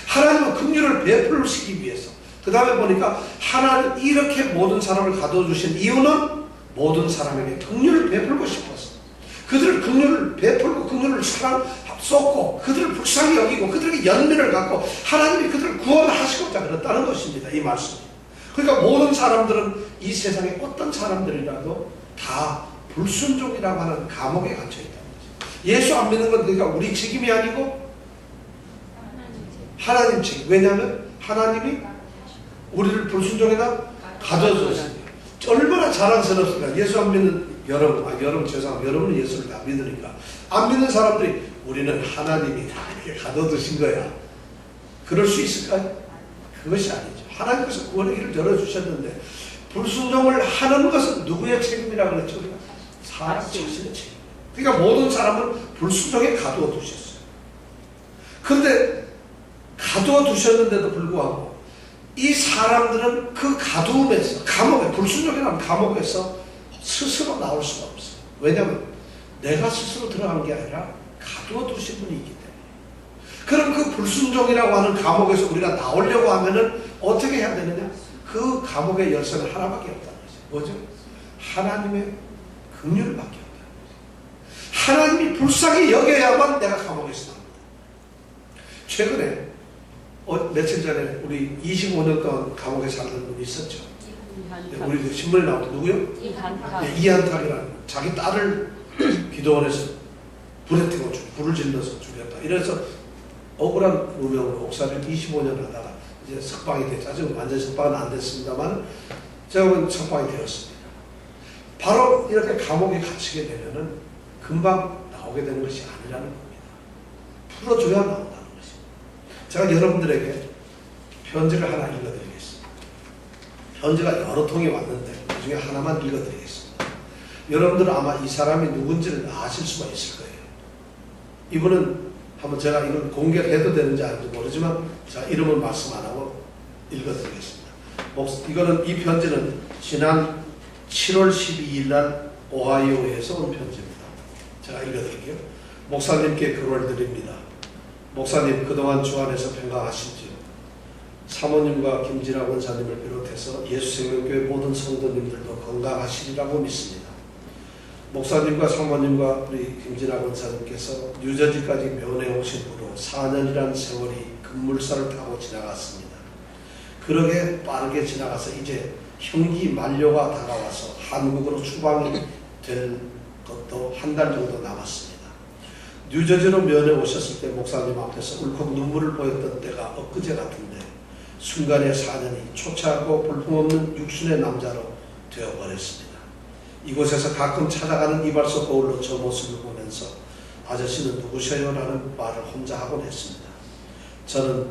하나님은 긍휼을 베풀시기 위해서 그 다음에 보니까 하나님 이렇게 모든 사람을 가두어 주신 이유는 모든 사람에게 긍휼을 베풀고 싶어서 그들을 긍휼을 베풀고 긍휼을 사랑 쏟고 그들을 불쌍히 여기고 그들에게 연민을 갖고 하나님이 그들을 구원하시고자 그랬다는 것입니다. 이 말씀. 그러니까 모든 사람들은 이 세상에 어떤 사람들이라도 다 불순종이라고 하는 감옥에 갇혀 있다는 거죠. 예수 안 믿는 건 그러니까 우리 책임이 아니고 하나님 책임. 왜냐하면 하나님이 우리를 불순종에다 가둬주셨습니다. 얼마나 자랑스럽습니까? 예수 안 믿는 여러분 죄송합니다. 여러분은 예수를 다 믿으니까 안 믿는 사람들이 우리는 하나님이 다 이렇게 가둬두신 거야. 그럴 수 있을까요? 그것이 아니죠. 하나님께서 구원의 길을 열어주셨는데 불순종을 하는 것은 누구의 책임이라고 그랬죠? 사람 자신의 책임. 그러니까 모든 사람은 불순종에 가두어 두셨어요. 그런데 가두어 두셨는데도 불구하고 이 사람들은 그 가두움에서 감옥에 불순종이라는 감옥에서 스스로 나올 수가 없어요. 왜냐하면 내가 스스로 들어간 게 아니라 가두어 두신 분이 있기 때문에. 그럼 그 불순종이라고 하는 감옥에서 우리가 나오려고 하면은 어떻게 해야 되느냐? 그 감옥의 열쇠는 하나밖에 없다는 거죠. 뭐죠? 하나님의 긍휼밖에 없다는 거죠. 하나님이 불쌍히 여겨야만 내가 감옥에서 나옵니다. 최근에 며칠 전에 우리 25년 동안 감옥에 살던 분이 있었죠. 우리 신문에 나오던 누구요? 이한탁이라는 자기 딸을 기도원에서 불에 태워 불을 질러서 죽였다. 이래서 억울한 누명으로 옥살이를 25년 하다가 이제 석방이 됐죠. 아직 완전 석방은 안 됐습니다만 제가 보기엔 석방이 되었습니다. 바로 이렇게 감옥에 갇히게 되면은 금방 나오게 되는 것이 아니라는 겁니다. 풀어줘야 나온다는 것입니다. 제가 여러분들에게 편지를 하나 읽어드리겠습니다. 편지가 여러 통이 왔는데 그 중에 하나만 읽어드리겠습니다. 여러분들은 아마 이 사람이 누군지를 아실 수가 있을 거예요. 이분은 한번 제가 이걸 공개를 해도 되는지 아닌지 모르지만 제가 이름을 말씀 안 하고 읽어드리겠습니다. 이거는 이 편지는 지난 7월 12일 날 오하이오에서 온 편지입니다. 제가 읽어드릴게요. 목사님께 글을 드립니다. 목사님 그동안 주 안에서 평강하신지요? 사모님과 김진아 원사님을 비롯해서 예수생명교회 모든 성도님들도 건강하시리라고 믿습니다. 목사님과 사모님과 우리 김진아 원사님께서 뉴저지까지 면회 오신 후로 4년이라는 세월이 급물살을 타고 지나갔습니다. 그러게 빠르게 지나가서 이제 형기 만료가 다가와서 한국으로 추방이 될 것도 한 달 정도 남았습니다. 뉴저지로 면회 오셨을 때 목사님 앞에서 울컥 눈물을 보였던 때가 엊그제 같은데 순간의 4년이 초췌하고 볼품없는 육신의 남자로 되어버렸습니다. 이곳에서 가끔 찾아가는 이발소 거울로 저 모습을 보면서 아저씨는 누구셔요? 라는 말을 혼자 하곤 했습니다. 저는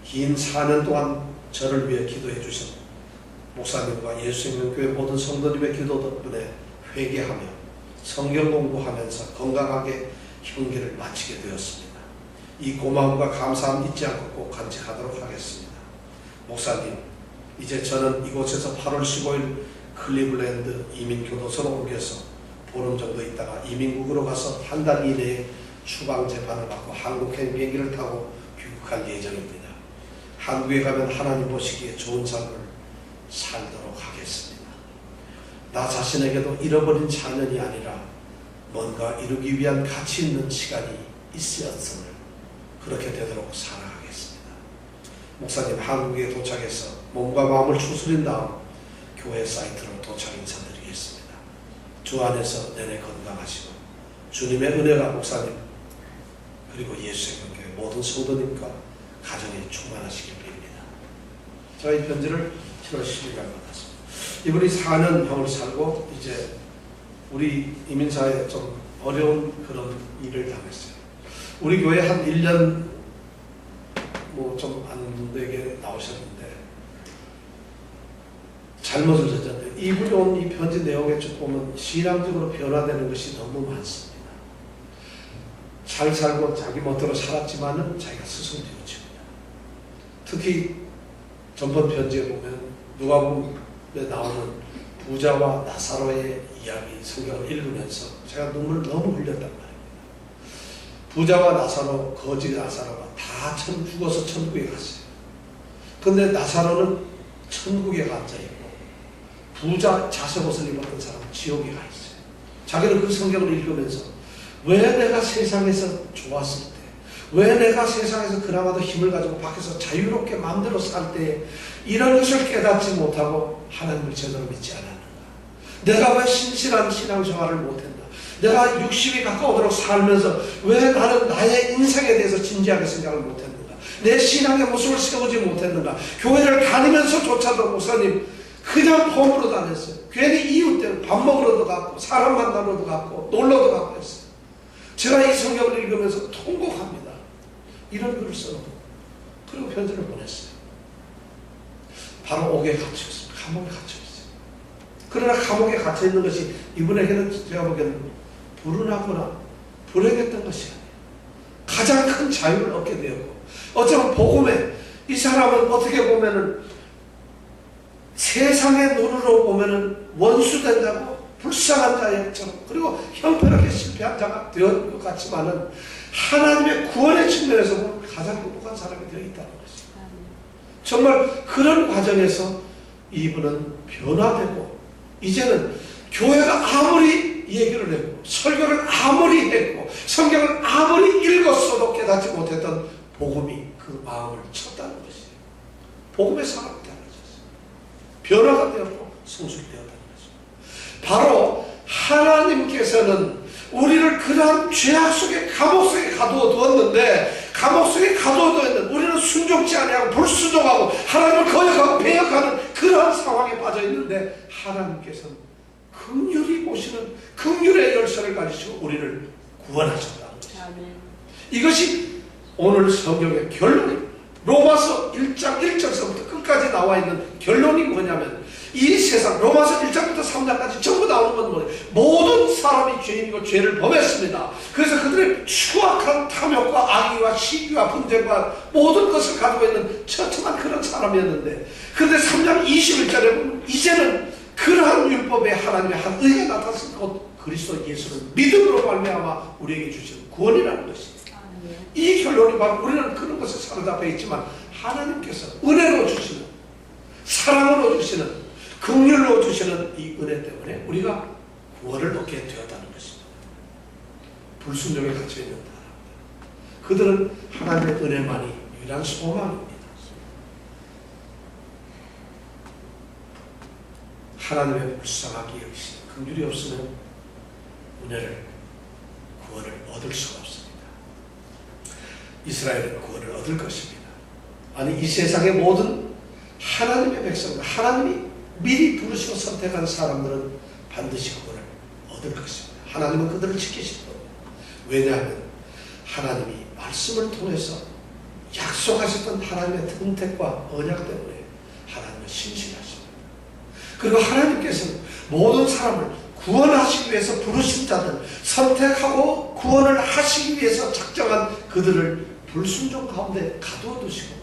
긴 4년 동안 저를 위해 기도해 주신 목사님과 예수생명교회 모든 성도님의 기도 덕분에 회개하며 성경 공부하면서 건강하게 형기를 마치게 되었습니다. 이 고마움과 감사함 잊지 않고 꼭 간직하도록 하겠습니다. 목사님, 이제 저는 이곳에서 8월 15일 클리블랜드 이민교도소로 옮겨서 보름 정도 있다가 이민국으로 가서 한 달 이내에 추방 재판을 받고 한국행 비행기를 타고 귀국할 예정입니다. 한국에 가면 하나님 보시기에 좋은 삶을 살도록 하겠습니다. 나 자신에게도 잃어버린 4년이 아니라 뭔가 이루기 위한 가치 있는 시간이 있었음을 그렇게 되도록 살아가겠습니다. 목사님 한국에 도착해서 몸과 마음을 추스린 다음 교회 사이트로 도착 인사드리겠습니다. 주 안에서 내내 건강하시고 주님의 은혜가 목사님 그리고 예수생명교회 모든 성도님과 가정에 충만하시길 빕니다. 제가 이 편지를 7월 10일 날 받았습니다. 이분이 4년 형을 살고 이제 우리 이민사회에 좀 어려운 그런 일을 당했어요. 우리 교회 한 1년 뭐 좀 안 되게 나오셨는데 잘못을 저졌는데 이분이 온 이 편지 내용에 쭉 보면 신앙적으로 변화되는 것이 너무 많습니다. 잘 살고 자기 멋대로 살았지만은 자기가 스스로 뉘우칩니다. 특히 전번 편지에 보면 누가복음에 나오는 부자와 나사로의 이야기 성경을 읽으면서 제가 눈물을 너무 흘렸단 말입니다. 부자와 나사로, 거지 나사로가 다 죽어서 천국에 갔어요. 근데 나사로는 천국에 앉아있고 부자 자색옷을 입었던 사람은 지옥에 가 있어요. 자기는 그 성경을 읽으면서 왜 내가 세상에서 좋았을 때, 왜 내가 세상에서 그나마도 힘을 가지고 밖에서 자유롭게 마음대로 살 때 이런 것을 깨닫지 못하고 하나님을 제대로 믿지 않았는가? 내가 왜 신실한 신앙생활을 못했나? 내가 60이 가까우도록 살면서 왜 나는 나의 인생에 대해서 진지하게 생각을 못했는가? 내 신앙의 모습을 세우지 못했는가? 교회를 다니면서조차도 목사님 그냥 폼으로 다녔어요. 괜히 이웃 때문에 밥 먹으러도 갔고 사람 만나러도 갔고 놀러도 갔고 했어요. 제가 이 성경을 읽으면서 통곡합니다. 이런 글을 써놓고 그리고 편지를 보냈어요. 바로 옥에 갇혀있습니다. 감옥에 갇혀있어요. 그러나 감옥에 갇혀있는 것이 이분에게는 제가 보기에는 불운하거나 불행했던 것이 아니에요. 가장 큰 자유를 얻게 되었고 어쩌면 복음에 이 사람은 어떻게 보면은 세상의 눈으로 보면은 원수 된다고 불쌍한 자처럼 그리고 형편없게 실패한 자가 되었던 것 같지만은 하나님의 구원의 측면에서 보면 가장 행복한 사람이 되어 있다는 것입니다. 정말 그런 과정에서 이분은 변화되고 이제는 교회가 아무리 얘기를 했고 설교를 아무리 했고 성경을 아무리 읽었어도 깨닫지 못했던 복음이 그 마음을 쳤다는 것이에요. 복음의 사람이 달라졌어요. 변화가 되었고 성숙되었다는 것입니다. 바로 하나님께서는 우리를 그러한 죄악 속에 감옥 속에 가두어 두었는데 감옥 속에 가두어 두었는데 우리는 순종치 아니하고 불순종하고 하나님을 거역하고 배역하는 그러한 상황에 빠져 있는데 하나님께서는 긍휼히 보시는 긍휼의 열쇠를 가지시고 우리를 구원하셨다는 것입니다. 이것이 오늘 성경의 결론입니다. 로마서 1장 1절서부터 끝까지 나와 있는 결론이 뭐냐면 이 세상 로마서 1장부터 3장까지 전부 나오는 건 뭐예요? 모든 사람이 죄인이고 죄를 범했습니다. 그래서 그들의 추악한 탐욕과 악의와 시기와 분쟁과 모든 것을 가지고 있는 처참한 그런 사람이었는데 그런데 3장 21절에 보면 이제는 그러한 율법에 하나님의 한 의가 나타났을 것 그리스도 예수를 믿음으로 말미암아 우리에게 주시는 구원이라는 것입니다. 이 결론이 바로 우리는 그런 것에 사로잡혀 있지만 하나님께서 은혜로 주시는 사랑으로 주시는 긍휼로 주시는 이 은혜 때문에 우리가 구원을 얻게 되었다는 것입니다. 불순종에 갇혀있는 사람들 그들은 하나님의 은혜만이 유일한 소망입니다. 하나님의 불쌍하게 여기시는 긍휼이 없으면 은혜를 구원을 얻을 수가 없습니다. 이스라엘은 구원을 얻을 것입니다. 아니 이 세상의 모든 하나님의 백성들 하나님이 미리 부르시고 선택한 사람들은 반드시 구원을 얻을 것입니다. 하나님은 그들을 지키실 겁니다. 왜냐하면 하나님이 말씀을 통해서 약속하셨던 하나님의 선택과 언약 때문에 하나님은 신실하십니다. 그리고 하나님께서는 모든 사람을 구원하시기 위해서 부르신 자들 선택하고 구원을 하시기 위해서 작정한 그들을 불순종 가운데 가두어 두시고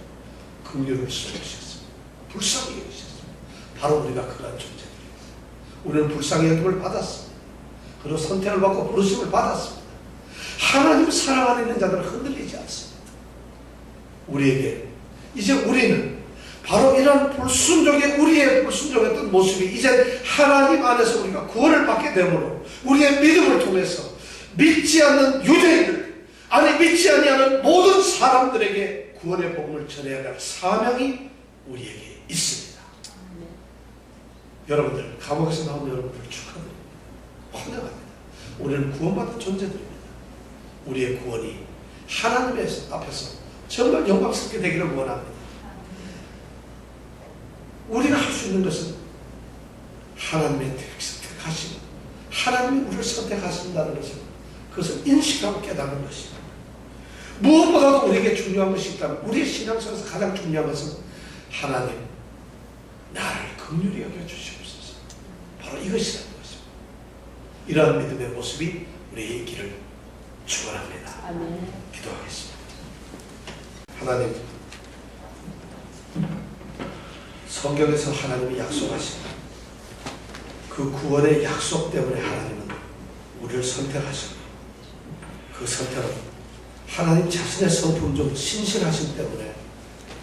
긍휼을 쏟으셨습니다. 불쌍히 여기셨습니다. 바로 우리가 그러한 존재들입니다. 우리는 불쌍히 여김을 받았습니다. 그리고 선택을 받고 부르심을 받았습니다. 하나님 사랑 안에 있는 자들은 흔들리지 않습니다. 우리에게 이제 우리는 바로 이런 불순종의 우리의 불순종했던 모습이 이제 하나님 안에서 우리가 구원을 받게 되므로 우리의 믿음을 통해서 믿지 않는 유대인들 아니 믿지 아니하는 모든 사람들에게 구원의 복음을 전해야 할 사명이 우리에게 있습니다. 여러분들 감옥에서 나온 여러분들 축하드립니다. 환영합니다. 우리는 구원받은 존재들입니다. 우리의 구원이 하나님 앞에서 정말 영광스럽게 되기를 원합니다. 우리가 할 수 있는 것은 하나님의 택하심 하나님이 우리를 선택하신다는 것을 그것을 인식하고 깨닫는 것입니다. 무엇보다도 우리에게 중요한 것이 있다면 우리의 신앙생활에서 가장 중요한 것은 하나님 나를 긍휼히 여겨주시옵소서 바로 이것이라는 것입니다. 이러한 믿음의 모습이 우리의 길을 축원합니다. 아멘. 기도하겠습니다. 하나님 성경에서 하나님이 약속하신 그 구원의 약속 때문에 하나님은 우리를 선택하셨고 그 선택은 하나님 자신의 성품 중 신실하심 때문에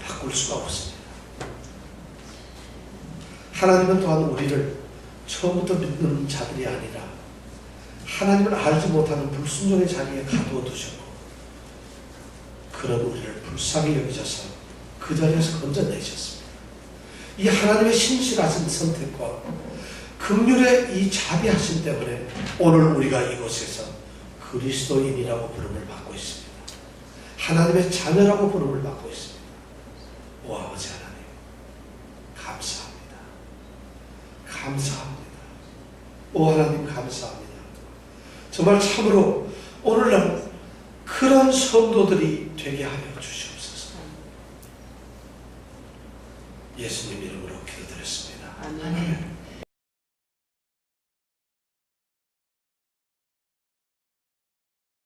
바꿀 수가 없습니다. 하나님은 또한 우리를 처음부터 믿는 자들이 아니라 하나님을 알지 못하는 불순종의 자리에 가두어 두셨고 그런 우리를 불쌍히 여기셔서 그 자리에서 건져내셨습니다. 이 하나님의 신실하신 선택과 긍휼의 이 자비하심 때문에 오늘 우리가 이곳에서 그리스도인이라고 부름을 받고 있습니다. 하나님의 자녀라고 부름을 받고 있습니다. 오 아버지 하나님 감사합니다. 감사합니다. 오 하나님 감사합니다. 정말 참으로 오늘날 그런 성도들이 되게 하여 주시옵소서. 예수님 이름으로 기도드렸습니다. 아멘.